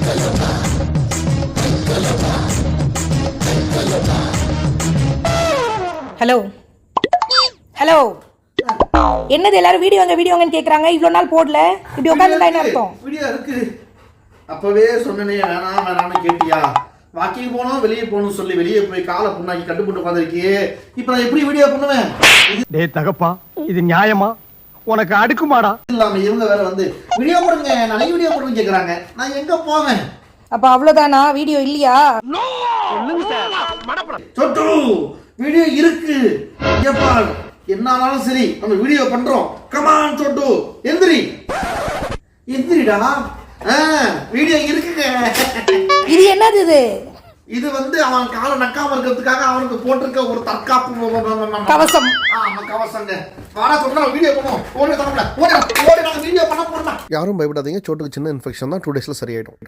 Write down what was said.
Hello hello, என்னது எல்லாரும் வீடியோங்கன்னு கேக்குறாங்க. இவ்வளவு நாள் போடல, இப்படி உட்கார்ந்தா என்ன அர்த்தம்? வீடியோ இருக்கு. அப்பவே சொன்னனே வேணாம்னு கேட்டியா? வாக்கிங் போனோம், வெளியே போகணும்னு சொல்லி வெளியே போய் காலை புண்ணாக்கி கட்டுப்பட்டு உட்காந்துருக்கியே. இப்ப நான் எப்படி வீடியோ பண்ணுவேன்? டேய் தகப்பா, இது நியாயமா? உனக்கு அடுக்குமாடா இல்லாம இவங்க வேற வந்து வீடியோ போடுங்க, நிறைய வீடியோ போடுன்னு கேக்குறாங்க. நான் எங்க போவேன்? அப்ப அவ்வளவுதானா? வீடியோ இல்லையா? சொட்டு வீடியோ இருக்கு. ஏப்பா என்னாலும் சரி நம்ம வீடியோ பண்றோம். கமான் சொட்டு, எந்திரி எந்திரிடா. வீடியோ இருக்குங்க. இது என்னது? இது வந்து அவன் காலை நக்காம இருக்கிறதுக்காக அவனுக்கு போட்டிருக்க ஒரு தற்காப்பு கவசம். கவசங்க. வாடா சொன்னா வீடியோ பண்ணுவோம். ஓடி நாங்க வீடியோ பண்ண போறோம். யாரும் பயப்படாதீங்க, சோட்டுக்கு சின்ன இன்ஃபெக்ஷன் தான், 2 daysல சரியாயிடும்.